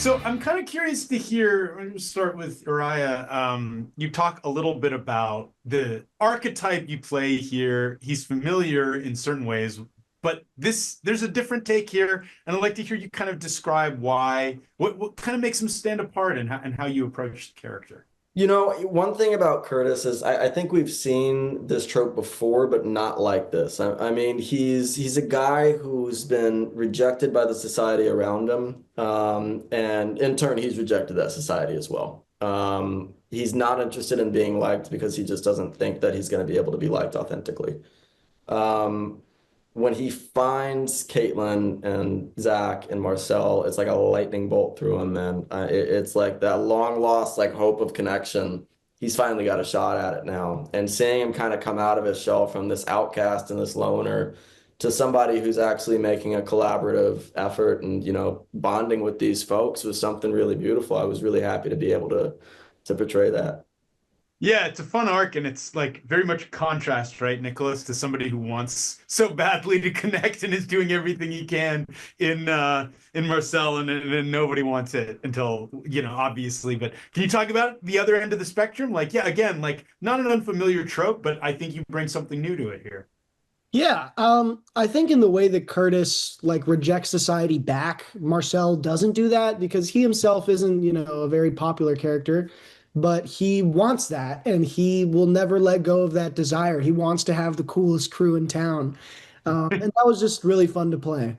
So I'm kind of curious to hear. I'm going to start with Uriah. You talk a little bit about the archetype you play here. He's familiar in certain ways, but there's a different take here, and I'd like to hear you kind of describe why, what kind of makes him stand apart, and how you approach the character. One thing about Curtis is I think we've seen this trope before, but not like this. I mean, he's a guy who's been rejected by the society around him, and in turn, he's rejected that society as well. He's not interested in being liked because he just doesn't think that he's going to be able to be liked authentically. Um, when he finds Caitlin and Zach and Marcel, it's like a lightning bolt through him, man. It's like that long lost like hope of connection. He's finally got a shot at it now, and seeing him kind of come out of his shell from this outcast and this loner to somebody who's actually making a collaborative effort and bonding with these folks was something really beautiful. I was really happy to be able to portray that. Yeah, it's a fun arc, and it's like very much a contrast, right, Nicholas, to somebody who wants so badly to connect and is doing everything he can in Marcel, and nobody wants it until, obviously. But can you talk about the other end of the spectrum? Like, yeah, again, like not an unfamiliar trope, but I think you bring something new to it here. Yeah, I think in the way that Curtis like rejects society back, Marcel doesn't do that because he himself isn't, a very popular character, but he wants that and he will never let go of that desire. He wants to have the coolest crew in town. And that was just really fun to play.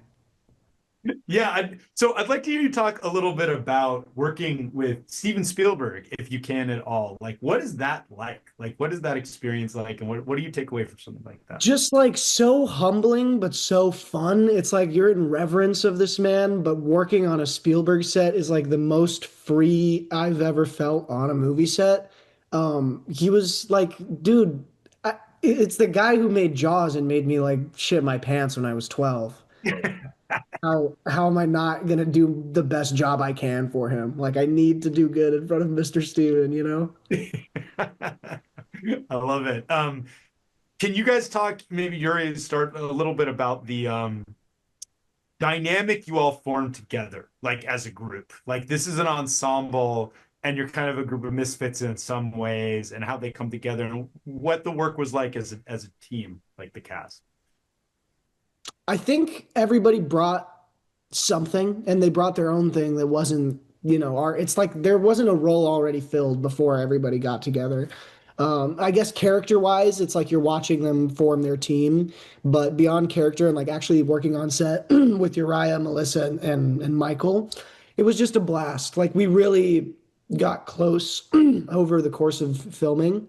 Yeah, so I'd like to hear you talk a little bit about working with Steven Spielberg, if you can at all. Like, what is that like? Like, what is that experience like, and what do you take away from something like that? Just like so humbling, but so fun. It's like you're in reverence of this man, but working on a Spielberg set is like the most free I've ever felt on a movie set. He was like, dude, it's the guy who made Jaws and made me like shit my pants when I was 12. How am I not gonna do the best job I can for him? Like I need to do good in front of Mr. Steven, you know? I love it. Can you guys talk, maybe Yuri, start a little bit about the dynamic you all formed together, like as a group? Like this is an ensemble, and you're kind of a group of misfits in some ways, and how they come together, and what the work was like as a team, like the cast. I think everybody brought something and they brought their own thing that wasn't, it's like there wasn't a role already filled before everybody got together. I guess character wise, it's like you're watching them form their team, but beyond character and like actually working on set with Uriah, Melissa, and Michael, it was just a blast. Like we really got close over the course of filming,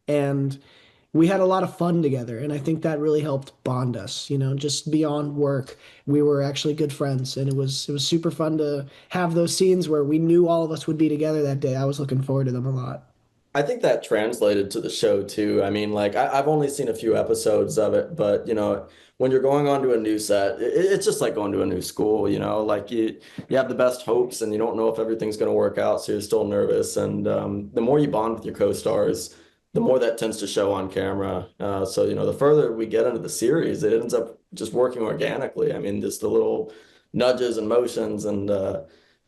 and we had a lot of fun together. And I think that really helped bond us, just beyond work. We were actually good friends, and it was super fun to have those scenes where we knew all of us would be together that day. I was looking forward to them a lot. I think that translated to the show too. I mean, like I've only seen a few episodes of it, but when you're going on to a new set, it's just like going to a new school. Like you have the best hopes, and you don't know if everything's going to work out, so you're still nervous. And the more you bond with your co-stars, the more that tends to show on camera. So the further we get into the series, it ends up just working organically. I mean, just the little nudges and motions and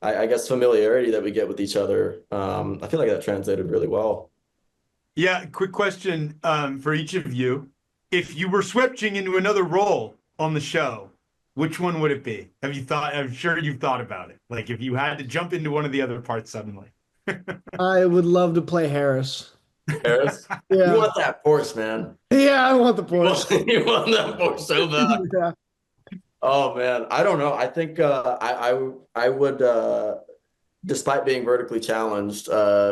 I guess familiarity that we get with each other. I feel like that translated really well. Yeah, quick question for each of you. If you were switching into another role on the show, which one would it be? Have you thought? I'm sure you've thought about it. Like if you had to jump into one of the other parts suddenly. I would love to play Harris. Harris, you Yeah. want that Porsche, man. Yeah, I want the Porsche. You want that Porsche so bad. Yeah. Oh man, I don't know. I think I would despite being vertically challenged,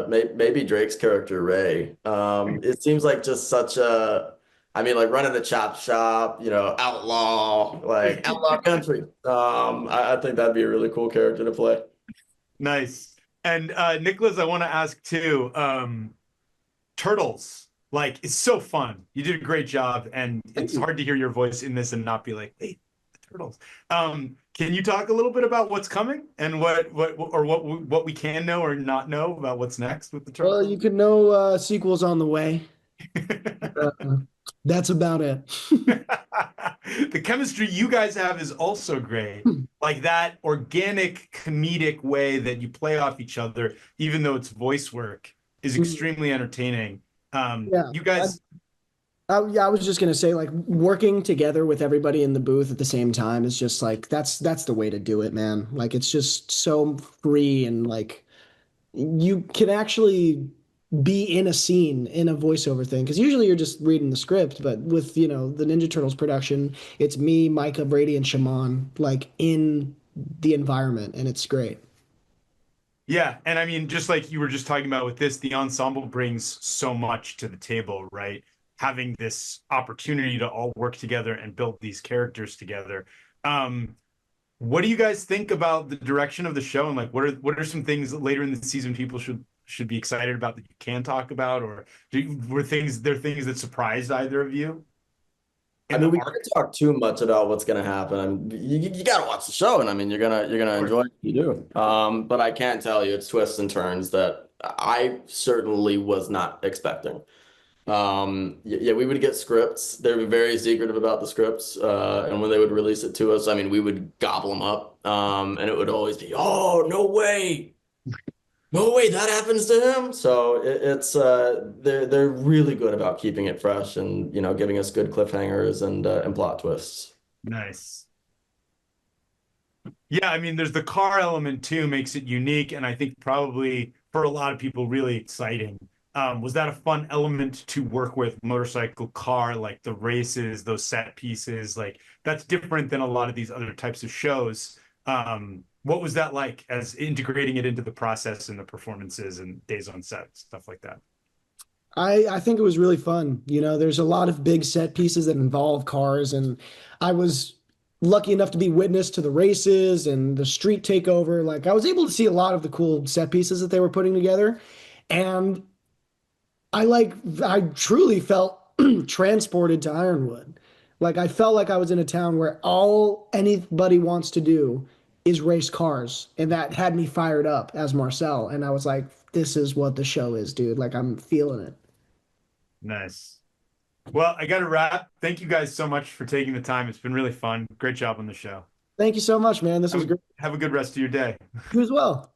maybe Drake's character Ray. It seems like just such a, I mean, like running the chop shop, outlaw, like outlaw country. I think that'd be a really cool character to play. Nice. And Nicholas, I want to ask too. Turtles, like it's so fun. You did a great job, and it's hard to hear your voice in this and not be like, "Hey, the turtles." Can you talk a little bit about what's coming and what we can know or not know about what's next with the Well, turtles? you could know sequels on the way. Uh, That's about it. The chemistry you guys have is also great. Like that organic comedic way that you play off each other, even though it's voice work, is extremely entertaining. Yeah. You guys, Yeah, I was just gonna say, like, working together with everybody in the booth at the same time is just like that's the way to do it, man. Like, it's just so free and like you can actually be in a scene in a voiceover thing because usually you're just reading the script, but with the Ninja Turtles production, it's me, Micah, Brady, and Shaman like in the environment, and it's great. yeah, and I mean, just like you were just talking about with this, the ensemble brings so much to the table, right? Having this opportunity to all work together and build these characters together. Um, what do you guys think about the direction of the show, and like what are some things that later in the season people should be excited about that you can talk about, or were things that surprised either of you I in the mean, we arc? can't talk too much about what's going to happen. I mean, you got to watch the show, and I mean, you're gonna Of enjoy course. what you do. But I can tell you, it's twists and turns that I certainly was not expecting. Yeah, we would get scripts. They were very secretive about the scripts, and when they would release it to us, I mean, we would gobble them up, and it would always be, "Oh, no way! No way that happens to him." So it's they're really good about keeping it fresh and giving us good cliffhangers and plot twists. Nice. Yeah, I mean, there's the car element too, makes it unique, and I think probably for a lot of people really exciting. Was that a fun element to work with motorcycle car, like the races, those set pieces? Like that's different than a lot of these other types of shows. What was that like as integrating it into the process and the performances and days on set, stuff like that? I think it was really fun. There's a lot of big set pieces that involve cars, and I was lucky enough to be witness to the races and the street takeover. Like, I was able to see a lot of the cool set pieces that they were putting together, and I truly felt transported to Ironwood. Like, I felt like I was in a town where all anybody wants to do is race cars, and that had me fired up as Marcel. And I was like, this is what the show is, dude. Like, I'm feeling it. Nice. Well, I got to wrap. Thank you guys so much for taking the time. It's been really fun. Great job on the show. Thank you so much, man. This was great. Have a good rest of your day. You as well.